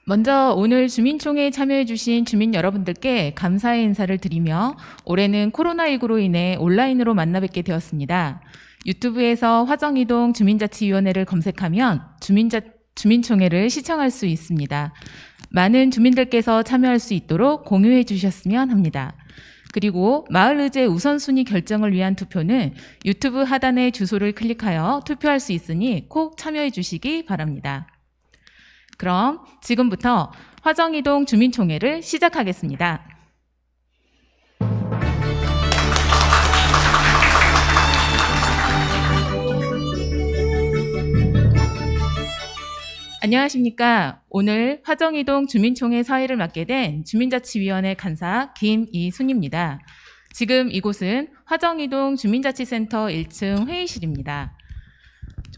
먼저 오늘 주민총회에 참여해주신 주민 여러분들께 감사의 인사를 드리며 올해는 코로나19로 인해 온라인으로 만나 뵙게 되었습니다. 유튜브에서 화정이동 주민자치위원회를 검색하면 주민총회를 시청할 수 있습니다. 많은 주민들께서 참여할 수 있도록 공유해 주셨으면 합니다. 그리고 마을의제 우선순위 결정을 위한 투표는 유튜브 하단의 주소를 클릭하여 투표할 수 있으니 꼭 참여해 주시기 바랍니다. 그럼 지금부터 화정이동 주민총회를 시작하겠습니다. 안녕하십니까. 오늘 화정이동 주민총회 사회를 맡게 된 주민자치위원회 간사 김이순입니다. 지금 이곳은 화정이동 주민자치센터 1층 회의실입니다.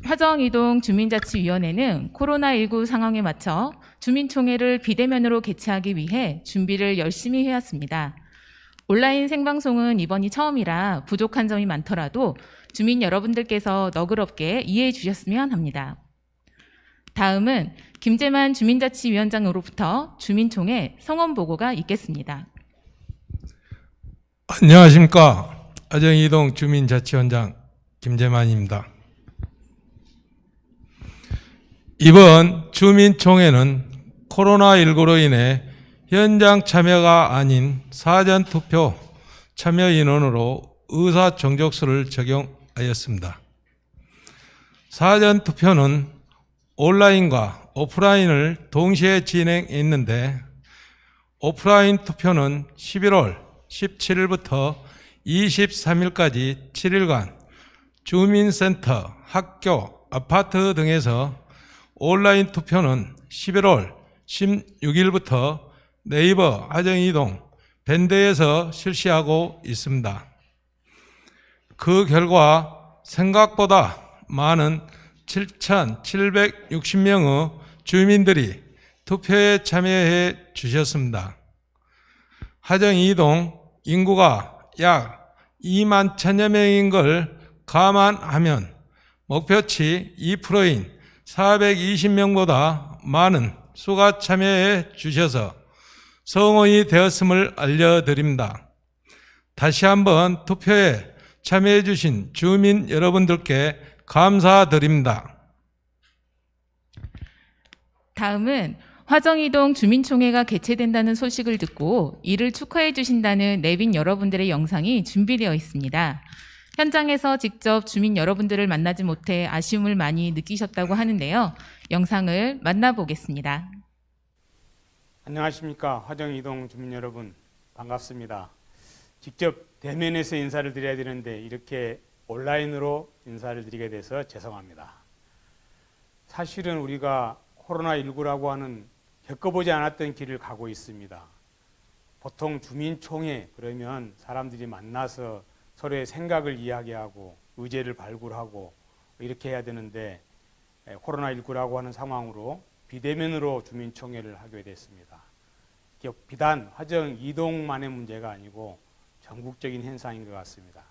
화정이동 주민자치위원회는 코로나19 상황에 맞춰 주민총회를 비대면으로 개최하기 위해 준비를 열심히 해왔습니다. 온라인 생방송은 이번이 처음이라 부족한 점이 많더라도 주민 여러분들께서 너그럽게 이해해 주셨으면 합니다. 다음은 김재만 주민자치위원장으로부터 주민총회 성원 보고가 있겠습니다. 안녕하십니까. 화정이동 주민자치위원장 김재만입니다. 이번 주민총회는 코로나19로 인해 현장 참여가 아닌 사전투표 참여 인원으로 의사정족수를 적용하였습니다. 사전투표는 온라인과 오프라인을 동시에 진행했는데 오프라인 투표는 11월 17일부터 23일까지 7일간 주민센터, 학교, 아파트 등에서 온라인 투표는 11월 16일부터 네이버 화정이동 밴드에서 실시하고 있습니다. 그 결과 생각보다 많은 7,760명의 주민들이 투표에 참여해 주셨습니다. 화정이동 인구가 약 2만 1천여 명인 걸 감안하면 목표치 2%인 420명보다 많은 수가 참여해 주셔서 성원이 되었음을 알려드립니다. 다시 한번 투표에 참여해 주신 주민 여러분들께 감사드립니다. 다음은 화정이동 주민총회가 개최된다는 소식을 듣고 이를 축하해 주신다는 내빈 여러분들의 영상이 준비되어 있습니다. 현장에서 직접 주민 여러분들을 만나지 못해 아쉬움을 많이 느끼셨다고 하는데요. 영상을 만나보겠습니다. 안녕하십니까. 화정이동 주민 여러분, 반갑습니다. 직접 대면에서 인사를 드려야 되는데 이렇게 온라인으로 인사를 드리게 돼서 죄송합니다. 사실은 우리가 코로나19라고 하는 겪어보지 않았던 길을 가고 있습니다. 보통 주민총회 그러면 사람들이 만나서 서로의 생각을 이야기하고 의제를 발굴하고 이렇게 해야 되는데 코로나19라고 하는 상황으로 비대면으로 주민총회를 하게 됐습니다. 비단 화정이동만의 문제가 아니고 전국적인 현상인 것 같습니다.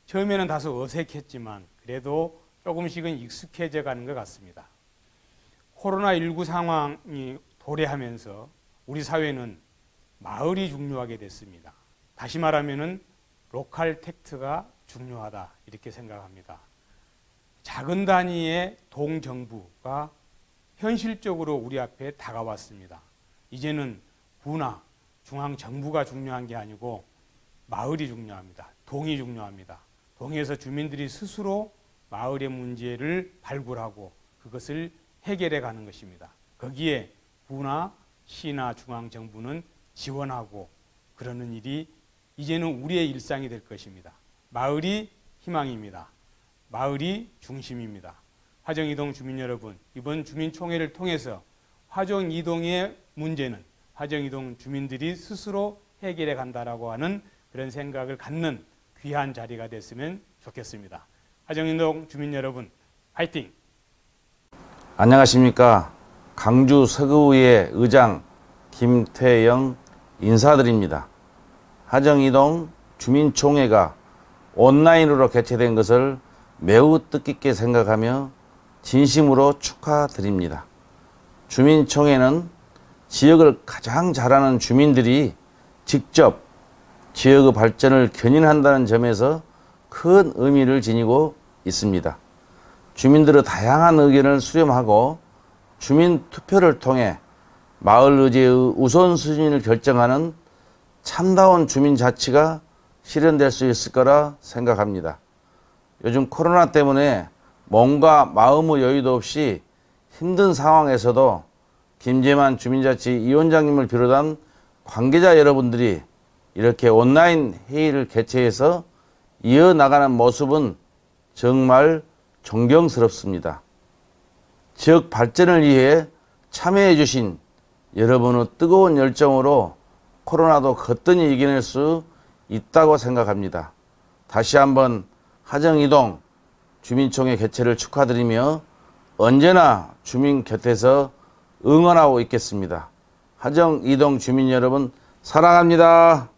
처음에는 다소 어색했지만 그래도 조금씩은 익숙해져 가는 것 같습니다. 코로나19 상황이 도래하면서 우리 사회는 마을이 중요하게 됐습니다. 다시 말하면은 로컬 텍트가 중요하다 이렇게 생각합니다. 작은 단위의 동정부가 현실적으로 우리 앞에 다가왔습니다. 이제는 부나 중앙정부가 중요한 게 아니고 마을이 중요합니다. 동이 중요합니다. 동에서 주민들이 스스로 마을의 문제를 발굴하고 그것을 해결해 가는 것입니다. 거기에 부나 시나 중앙정부는 지원하고 그러는 일이 이제는 우리의 일상이 될 것입니다. 마을이 희망입니다. 마을이 중심입니다. 화정이동 주민 여러분, 이번 주민총회를 통해서 화정이동의 문제는 화정이동 주민들이 스스로 해결해 간다라고 하는 그런 생각을 갖는 귀한 자리가 됐으면 좋겠습니다. 화정이동 주민 여러분, 화이팅! 안녕하십니까. 강주 서구의 의장 김태영 인사드립니다. 화정이동 주민총회가 온라인으로 개최된 것을 매우 뜻깊게 생각하며 진심으로 축하드립니다. 주민총회는 지역을 가장 잘 아는 주민들이 직접 지역의 발전을 견인한다는 점에서 큰 의미를 지니고 있습니다. 주민들의 다양한 의견을 수렴하고 주민 투표를 통해 마을 의제의 우선순위를 결정하는 참다운 주민자치가 실현될 수 있을 거라 생각합니다. 요즘 코로나 때문에 몸과 마음의 여유도 없이 힘든 상황에서도 김재만 주민자치위원장님을 비롯한 관계자 여러분들이 이렇게 온라인 회의를 개최해서 이어나가는 모습은 정말 존경스럽습니다. 지역 발전을 위해 참여해 주신 여러분의 뜨거운 열정으로 코로나도 거뜬히 이겨낼 수 있다고 생각합니다. 다시 한번 하정이동 주민총회 개최를 축하드리며 언제나 주민 곁에서 응원하고 있겠습니다. 하정이동 주민 여러분 사랑합니다.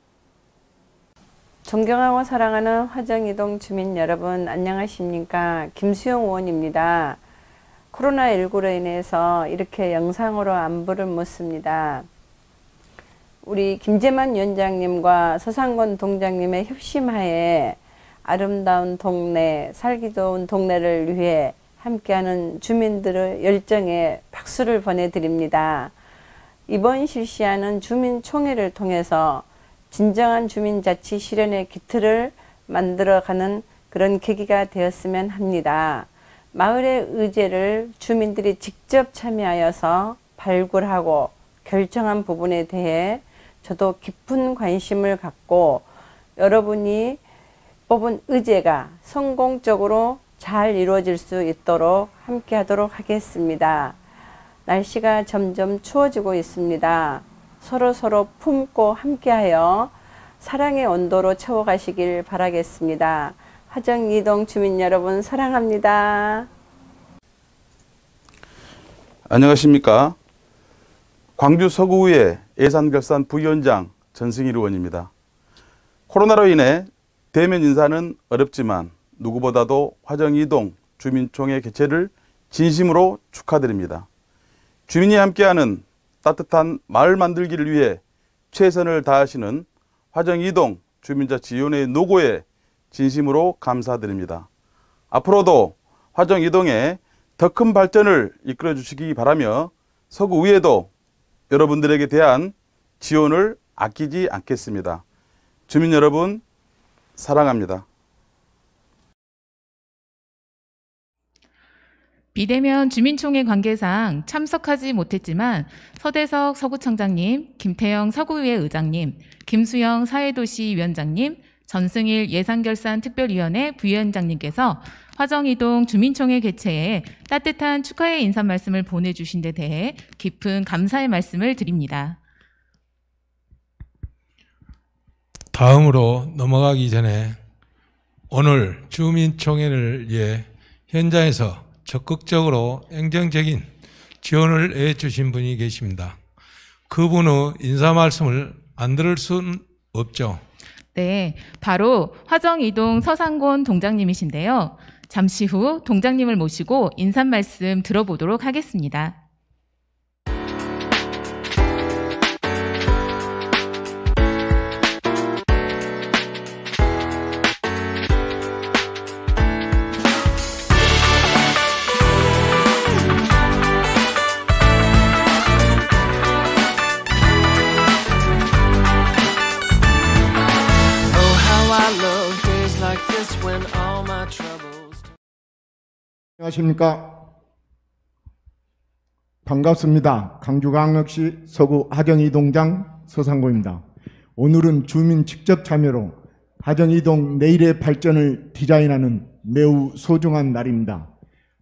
존경하고 사랑하는 화정이동 주민 여러분 안녕하십니까. 김수영 의원입니다. 코로나19로 인해서 이렇게 영상으로 안부를 묻습니다. 우리 김재만 위원장님과 서상권 동장님의 협심하에 아름다운 동네, 살기 좋은 동네를 위해 함께하는 주민들의 열정에 박수를 보내드립니다. 이번 실시하는 주민총회를 통해서 진정한 주민자치 실현의 기틀을 만들어가는 그런 계기가 되었으면 합니다. 마을의 의제를 주민들이 직접 참여하여서 발굴하고 결정한 부분에 대해 저도 깊은 관심을 갖고 여러분이 뽑은 의제가 성공적으로 잘 이루어질 수 있도록 함께 하도록 하겠습니다. 날씨가 점점 추워지고 있습니다. 서로 품고 함께하여 사랑의 온도로 채워가시길 바라겠습니다. 하정이동 주민 여러분 사랑합니다. 안녕하십니까. 광주 서구의 예산결산 부위원장 전승일 의원입니다. 코로나로 인해 대면 인사는 어렵지만 누구보다도 화정이동 주민총회 개최를 진심으로 축하드립니다. 주민이 함께하는 따뜻한 마을 만들기를 위해 최선을 다하시는 화정이동 주민자치위원회의 노고에 진심으로 감사드립니다. 앞으로도 화정이동에 더 큰 발전을 이끌어 주시기 바라며 서구의회도 여러분들에게 대한 지원을 아끼지 않겠습니다. 주민 여러분 사랑합니다. 비대면 주민총회 관계상 참석하지 못했지만 서대석 서구청장님, 김태영 서구의회 의장님, 김수영 사회도시위원장님, 전승일 예산결산특별위원회 부위원장님께서 화정이동 주민총회 개최에 따뜻한 축하의 인사 말씀을 보내주신 데 대해 깊은 감사의 말씀을 드립니다. 다음으로 넘어가기 전에 오늘 주민총회를 위해 현장에서 적극적으로 행정적인 지원을 해주신 분이 계십니다. 그분의 인사 말씀을 안 들을 수는 없죠. 네, 바로 화정이동 서상권 동장님이신데요. 잠시 후 동장님을 모시고 인사 말씀 들어보도록 하겠습니다. 안녕하십니까. 반갑습니다. 광주광역시 서구 하정이동장 서상고입니다. 오늘은 주민 직접 참여로 하정이동 내일의 발전을 디자인하는 매우 소중한 날입니다.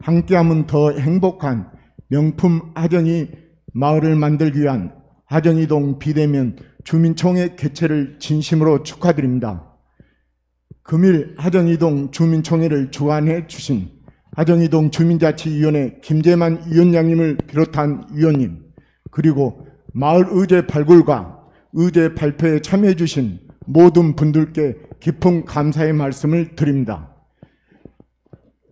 함께하면 더 행복한 명품 하정이 마을을 만들기 위한 하정이동 비대면 주민총회 개최를 진심으로 축하드립니다. 금일 하정이동 주민총회를 주관해 주신 하정이동 주민자치위원회 김재만 위원장님을 비롯한 위원님, 그리고 마을 의제 발굴과 의제 발표에 참여해 주신 모든 분들께 깊은 감사의 말씀을 드립니다.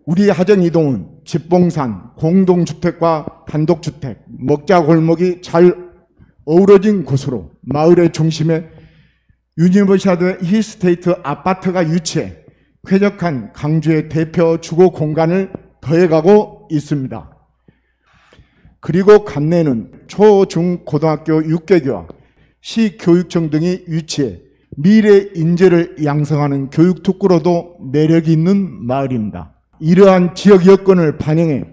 우리 하정이동은 집봉산, 공동주택과 단독주택, 먹자골목이 잘 어우러진 곳으로 마을의 중심에 유니버시아드 힐스테이트 아파트가 유치해 쾌적한 강주의 대표 주거 공간을 더해가고 있습니다. 그리고 간내는 초, 중, 고등학교 6개교와 시교육청 등이 유치해 미래 인재를 양성하는 교육 특구로도 매력이 있는 마을입니다. 이러한 지역 여건을 반영해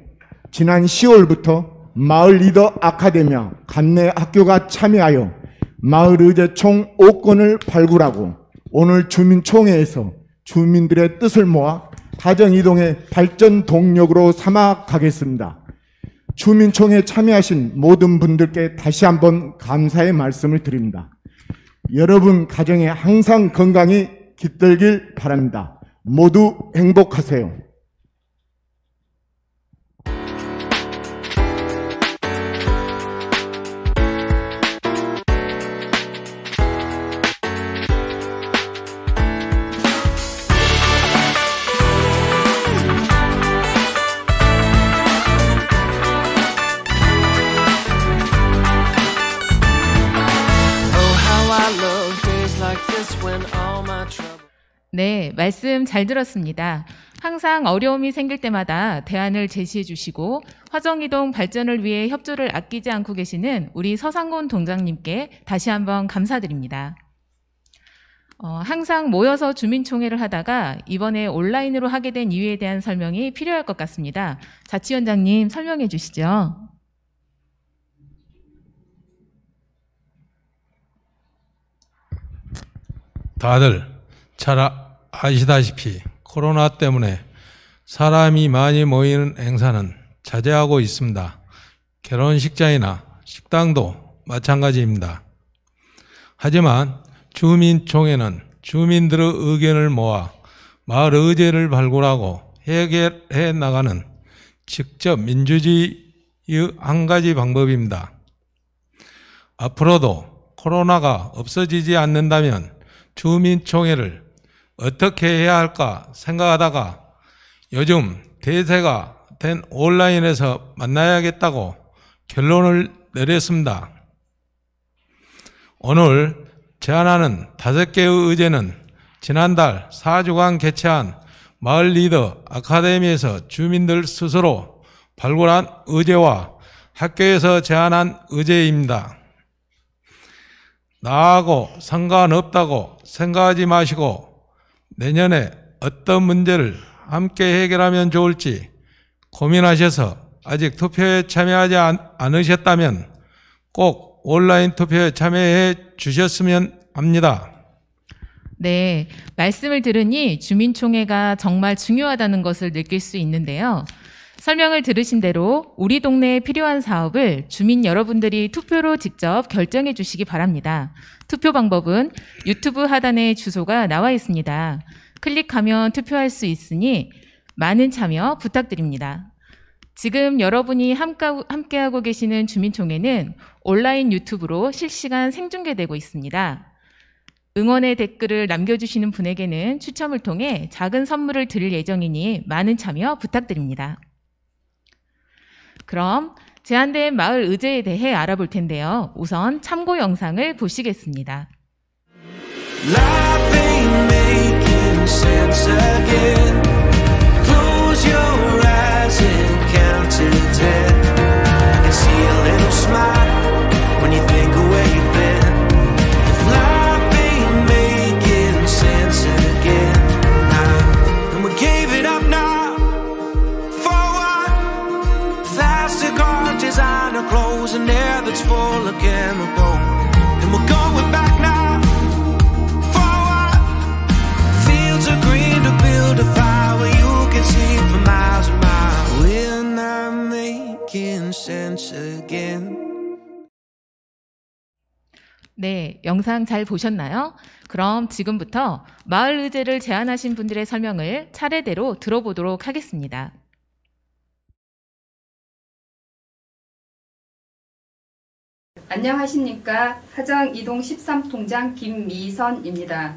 지난 10월부터 마을 리더 아카데미와 간내 학교가 참여하여 마을 의제 총 5건을 발굴하고 오늘 주민총회에서 주민들의 뜻을 모아 하정이동의 발전 동력으로 삼아 가겠습니다. 주민총회에 참여하신 모든 분들께 다시 한번 감사의 말씀을 드립니다. 여러분 가정에 항상 건강히 깃들길 바랍니다. 모두 행복하세요. 네, 말씀 잘 들었습니다. 항상 어려움이 생길 때마다 대안을 제시해 주시고 화정이동 발전을 위해 협조를 아끼지 않고 계시는 우리 서상곤 동장님께 다시 한번 감사드립니다. 항상 모여서 주민총회를 하다가 이번에 온라인으로 하게 된 이유에 대한 설명이 필요할 것 같습니다. 자치위원장님 설명해 주시죠. 다들 잘 아시다시피 코로나 때문에 사람이 많이 모이는 행사는 자제하고 있습니다. 결혼식장이나 식당도 마찬가지입니다. 하지만 주민총회는 주민들의 의견을 모아 마을 의제를 발굴하고 해결해 나가는 직접 민주주의의 한 가지 방법입니다. 앞으로도 코로나가 없어지지 않는다면 주민총회를 어떻게 해야 할까 생각하다가 요즘 대세가 된 온라인에서 만나야겠다고 결론을 내렸습니다. 오늘 제안하는 5개의 의제는 지난달 4주간 개최한 마을 리더 아카데미에서 주민들 스스로 발굴한 의제와 학교에서 제안한 의제입니다. 나하고 상관없다고 생각하지 마시고 내년에 어떤 문제를 함께 해결하면 좋을지 고민하셔서 아직 투표에 참여하지 않으셨다면 꼭 온라인 투표에 참여해 주셨으면 합니다. 네, 말씀을 들으니 주민총회가 정말 중요하다는 것을 느낄 수 있는데요. 설명을 들으신 대로 우리 동네에 필요한 사업을 주민 여러분들이 투표로 직접 결정해 주시기 바랍니다. 투표 방법은 유튜브 하단에 주소가 나와 있습니다. 클릭하면 투표할 수 있으니 많은 참여 부탁드립니다. 지금 여러분이 함께하고 계시는 주민총회는 온라인 유튜브로 실시간 생중계되고 있습니다. 응원의 댓글을 남겨주시는 분에게는 추첨을 통해 작은 선물을 드릴 예정이니 많은 참여 부탁드립니다. 그럼 제안된 마을 의제에 대해 알아볼 텐데요. 우선 참고 영상을 보시겠습니다. Life ain't making sense again. Close your eyes and count to 10. I can see a little smile when you think of where you've been. If life ain't making sense again, and we gave it up now. For what? Plastic art designer clothes and air that's full of chemical. And we're going back now. Build a fire where you can see for miles and miles. We're not making sense again. 네, 영상 잘 보셨나요? 그럼 지금부터 마을 의제를 제안하신 분들의 설명을 차례대로 들어보도록 하겠습니다. 안녕하십니까. 하정 이동 13통장 김미선입니다.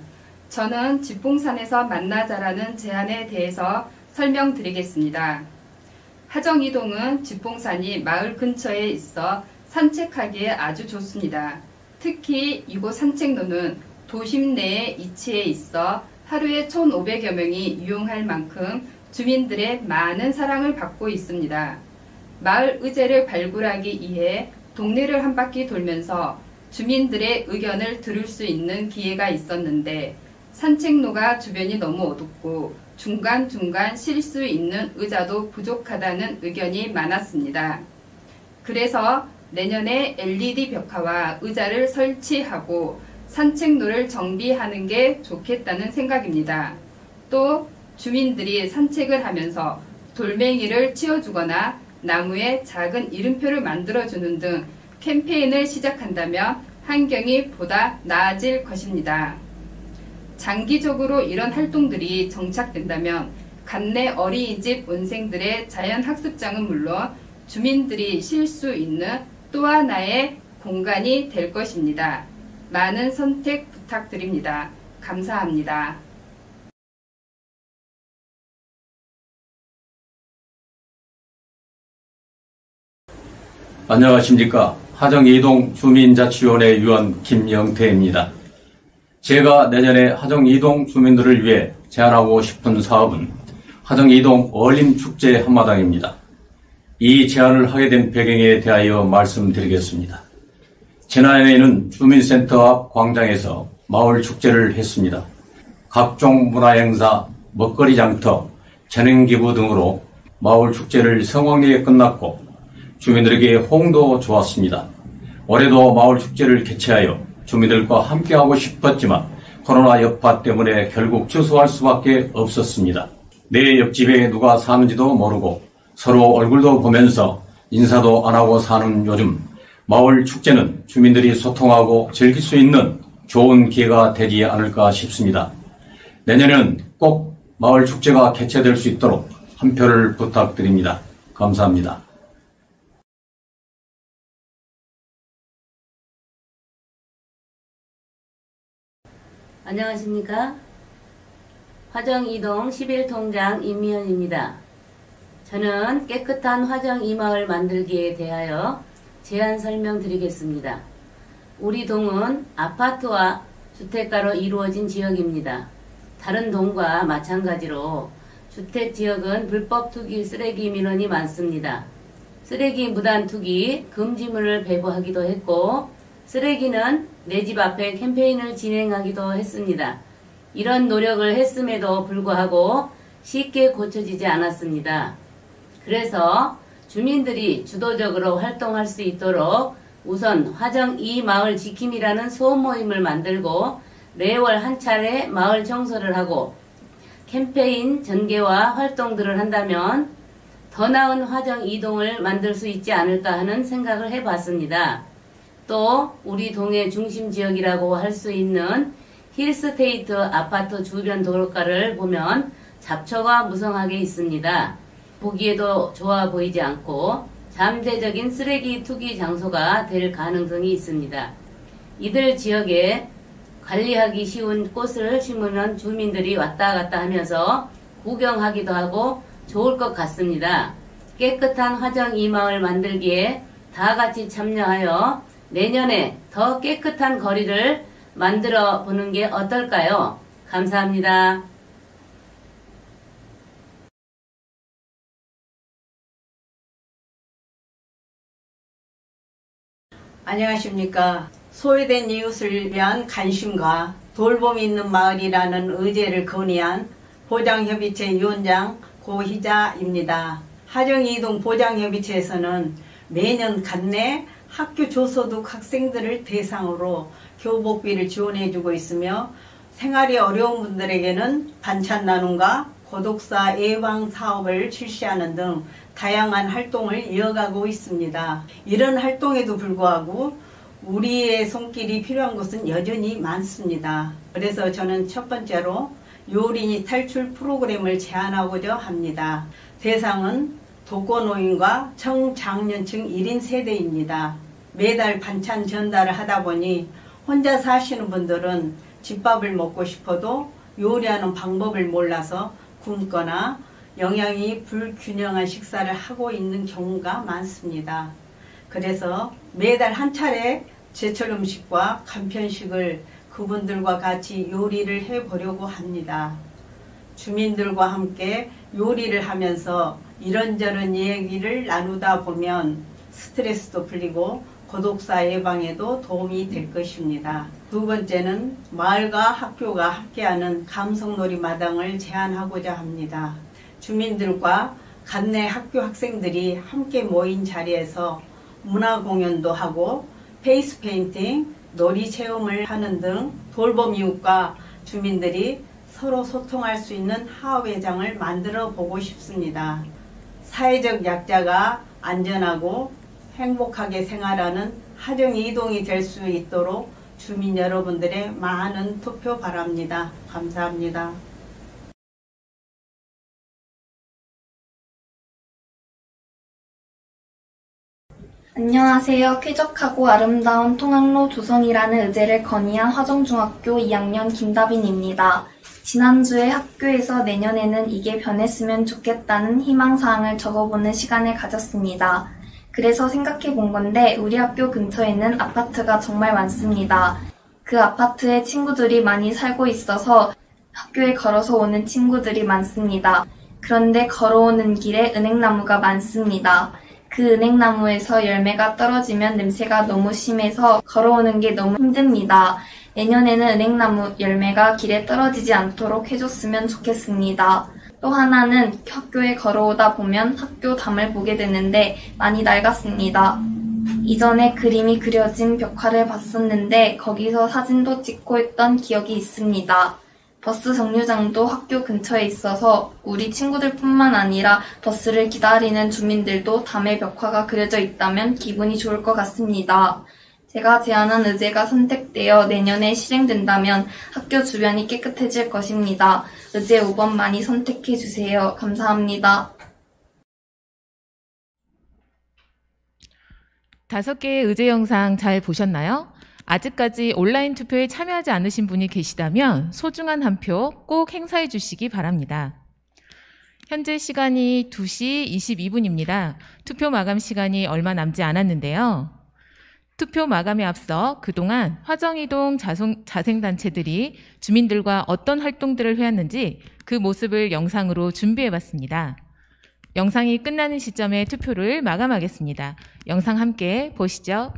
저는 집봉산에서 만나자라는 제안에 대해서 설명드리겠습니다. 하정 이동은 집봉산이 마을 근처에 있어 산책하기에 아주 좋습니다. 특히 이곳 산책로는 도심 내에 위치해 있어 하루에 1,500여 명이 이용할 만큼 주민들의 많은 사랑을 받고 있습니다. 마을 의제를 발굴하기 위해 동네를 한 바퀴 돌면서 주민들의 의견을 들을 수 있는 기회가 있었는데 산책로가 주변이 너무 어둡고 중간중간 쉴 수 있는 의자도 부족하다는 의견이 많았습니다. 그래서 내년에 LED 벽화와 의자를 설치하고 산책로를 정비하는 게 좋겠다는 생각입니다. 또 주민들이 산책을 하면서 돌멩이를 치워주거나 나무에 작은 이름표를 만들어주는 등 캠페인을 시작한다면 환경이 보다 나아질 것입니다. 장기적으로 이런 활동들이 정착된다면 간내 어린이집 원생들의 자연학습장은 물론 주민들이 쉴 수 있는 또 하나의 공간이 될 것입니다. 많은 선택 부탁드립니다. 감사합니다. 안녕하십니까. 하정2동 주민자치위원회 위원 김영태입니다. 제가 내년에 하정2동 주민들을 위해 제안하고 싶은 사업은 하정2동 어울림축제 한마당입니다. 이 제안을 하게 된 배경에 대하여 말씀드리겠습니다. 지난해에는 주민센터 앞 광장에서 마을 축제를 했습니다. 각종 문화행사, 먹거리 장터, 재능기부 등으로 마을 축제를 성황리에 끝났고 주민들에게 호응도 좋았습니다. 올해도 마을 축제를 개최하여 주민들과 함께하고 싶었지만 코로나 여파 때문에 결국 취소할 수밖에 없었습니다. 내 옆집에 누가 사는지도 모르고 서로 얼굴도 보면서 인사도 안 하고 사는 요즘 마을 축제는 주민들이 소통하고 즐길 수 있는 좋은 기회가 되지 않을까 싶습니다. 내년에는 꼭 마을 축제가 개최될 수 있도록 한 표를 부탁드립니다. 감사합니다. 안녕하십니까. 화정2동 11통장 임미연입니다. 저는 깨끗한 화정 2마을 만들기에 대하여 제안 설명드리겠습니다. 우리 동은 아파트와 주택가로 이루어진 지역입니다. 다른 동과 마찬가지로 주택지역은 불법 투기 쓰레기 민원이 많습니다. 쓰레기 무단 투기 금지문을 배부하기도 했고 쓰레기는 내 집 앞에 캠페인을 진행하기도 했습니다. 이런 노력을 했음에도 불구하고 쉽게 고쳐지지 않았습니다. 그래서 주민들이 주도적으로 활동할 수 있도록 우선 화정 2마을 지킴이라는 소모임을 만들고 매월 한 차례 마을 청소를 하고 캠페인 전개와 활동들을 한다면 더 나은 화정 2동을 만들 수 있지 않을까 하는 생각을 해봤습니다. 또 우리 동의 중심 지역이라고 할 수 있는 힐스테이트 아파트 주변 도로가를 보면 잡초가 무성하게 있습니다. 보기에도 좋아 보이지 않고 잠재적인 쓰레기 투기 장소가 될 가능성이 있습니다. 이들 지역에 관리하기 쉬운 꽃을 심으면 주민들이 왔다 갔다 하면서 구경하기도 하고 좋을 것 같습니다. 깨끗한 화정 2마을 만들기에 다 같이 참여하여 내년에 더 깨끗한 거리를 만들어 보는 게 어떨까요? 감사합니다. 안녕하십니까. 소외된 이웃을 위한 관심과 돌봄이 있는 마을이라는 의제를 건의한 보장협의체 위원장 고희자입니다. 하정2동 보장협의체에서는 매년 간내 학교 저소득 학생들을 대상으로 교복비를 지원해주고 있으며 생활이 어려운 분들에게는 반찬 나눔과 고독사 예방 사업을 실시하는 등 다양한 활동을 이어가고 있습니다. 이런 활동에도 불구하고 우리의 손길이 필요한 곳은 여전히 많습니다. 그래서 저는 첫 번째로 요린이 탈출 프로그램을 제안하고자 합니다. 대상은 독거노인과 청장년층 1인 세대입니다. 매달 반찬 전달을 하다 보니 혼자 사시는 분들은 집밥을 먹고 싶어도 요리하는 방법을 몰라서 굶거나 영양이 불균형한 식사를 하고 있는 경우가 많습니다. 그래서 매달 한 차례 제철 음식과 간편식을 그분들과 같이 요리를 해보려고 합니다. 주민들과 함께 요리를 하면서 이런저런 얘기를 나누다 보면 스트레스도 풀리고 고독사 예방에도 도움이 될 것입니다. 두 번째는 마을과 학교가 함께하는 감성놀이 마당을 제안하고자 합니다. 주민들과 관내 학교 학생들이 함께 모인 자리에서 문화 공연도 하고 페이스 페인팅, 놀이 체험을 하는 등 돌봄 이웃과 주민들이 서로 소통할 수 있는 화합회장을 만들어 보고 싶습니다. 사회적 약자가 안전하고 행복하게 생활하는 하정 이동이 될 수 있도록 주민 여러분들의 많은 투표 바랍니다. 감사합니다. 안녕하세요. 쾌적하고 아름다운 통학로 조성이라는 의제를 건의한 화정중학교 2학년 김다빈입니다. 지난주에 학교에서 내년에는 이게 변했으면 좋겠다는 희망사항을 적어보는 시간을 가졌습니다. 그래서 생각해 본 건데 우리 학교 근처에는 아파트가 정말 많습니다. 그 아파트에 친구들이 많이 살고 있어서 학교에 걸어서 오는 친구들이 많습니다. 그런데 걸어오는 길에 은행나무가 많습니다. 그 은행나무에서 열매가 떨어지면 냄새가 너무 심해서 걸어오는 게 너무 힘듭니다. 내년에는 은행나무 열매가 길에 떨어지지 않도록 해줬으면 좋겠습니다. 또 하나는 학교에 걸어오다 보면 학교 담을 보게 되는데 많이 낡았습니다. 이전에 그림이 그려진 벽화를 봤었는데 거기서 사진도 찍고 했던 기억이 있습니다. 버스 정류장도 학교 근처에 있어서 우리 친구들뿐만 아니라 버스를 기다리는 주민들도 담에 벽화가 그려져 있다면 기분이 좋을 것 같습니다. 제가 제안한 의제가 선택되어 내년에 실행된다면 학교 주변이 깨끗해질 것입니다. 의제 5번 많이 선택해주세요. 감사합니다. 5개의 의제 영상 잘 보셨나요? 아직까지 온라인 투표에 참여하지 않으신 분이 계시다면 소중한 한 표 꼭 행사해 주시기 바랍니다. 현재 시간이 2시 22분입니다. 투표 마감 시간이 얼마 남지 않았는데요. 투표 마감에 앞서 그동안 화정이동 자생단체들이 주민들과 어떤 활동들을 해왔는지 그 모습을 영상으로 준비해봤습니다. 영상이 끝나는 시점에 투표를 마감하겠습니다. 영상 함께 보시죠.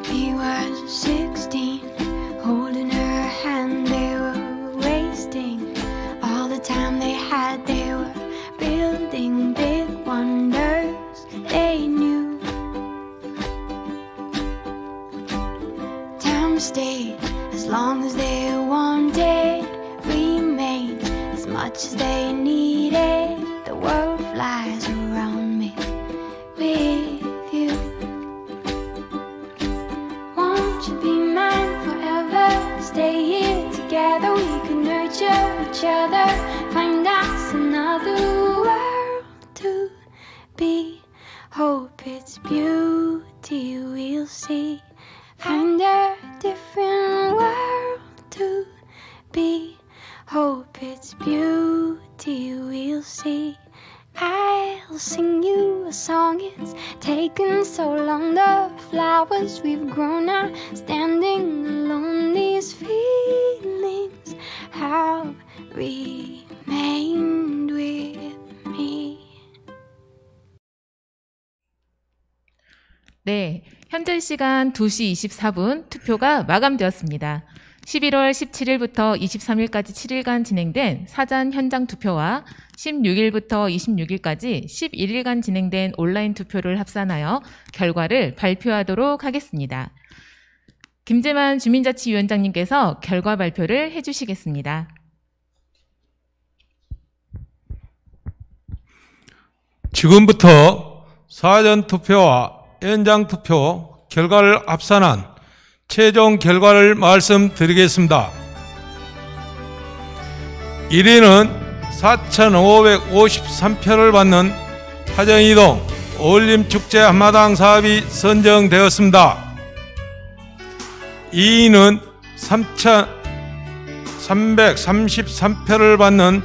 He was 16, holding her hand, they were wasting all the time they had. They were building big wonders they knew. Time stayed as long as they wanted, remained as much as they needed. The world flies around me with you. Won't you be mine forever? Stay here together, we can nurture each other. Find us another world to be. Hope it's beauty we'll see. Find a different world to be. Hope it's beauty we'll see. I'll sing you a song, it's taken so long. The flowers we've grown are standing alone. These feelings have remained with me. 네, 현재 시간 2시 24분 투표가 마감되었습니다. 11월 17일부터 23일까지 7일간 진행된 사전 현장 투표와 16일부터 26일까지 11일간 진행된 온라인 투표를 합산하여 결과를 발표하도록 하겠습니다. 김재만 주민자치위원장님께서 결과 발표를 해주시겠습니다. 지금부터 사전 투표와 현장 투표 결과를 합산한 최종 결과를 말씀드리겠습니다. 1위는 4,553표를 받는 화정이동 어울림축제 한마당 사업이 선정되었습니다. 2위는 3,333표를 받는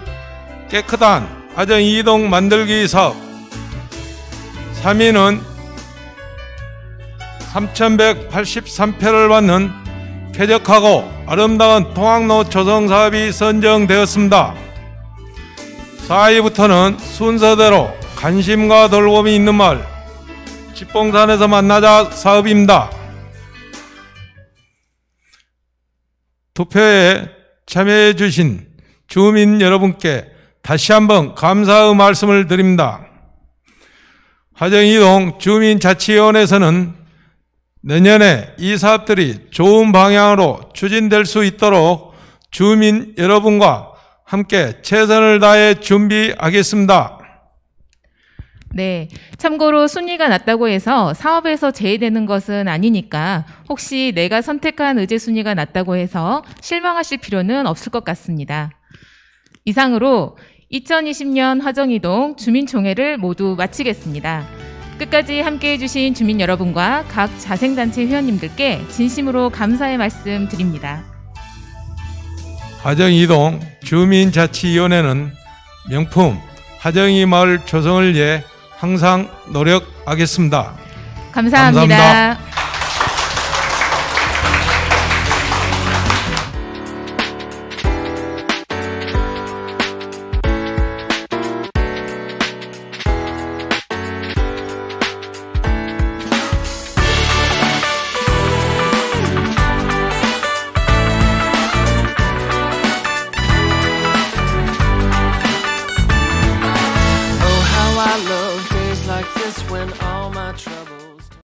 깨끗한 화정 2동 만들기 사업, 3위는 3,183표를 받는 쾌적하고 아름다운 통학로 조성 사업이 선정되었습니다. 4위부터는 순서대로 관심과 돌봄이 있는 마을 집봉산에서 만나자 사업입니다. 투표에 참여해 주신 주민 여러분께 다시 한번 감사의 말씀을 드립니다. 화정 2동 주민자치위원회에서는 내년에 이 사업들이 좋은 방향으로 추진될 수 있도록 주민 여러분과 함께 최선을 다해 준비하겠습니다. 네, 참고로 순위가 낮다고 해서 사업에서 제외되는 것은 아니니까 혹시 내가 선택한 의제 순위가 낮다고 해서 실망하실 필요는 없을 것 같습니다. 이상으로 2020년 화정 2동 주민총회를 모두 마치겠습니다. 끝까지 함께해 주신 주민 여러분과 각 자생단체 회원님들께 진심으로 감사의 말씀 드립니다. 화정 2동 주민자치위원회는 명품 화정이 마을 조성을 위해 항상 노력하겠습니다. 감사합니다.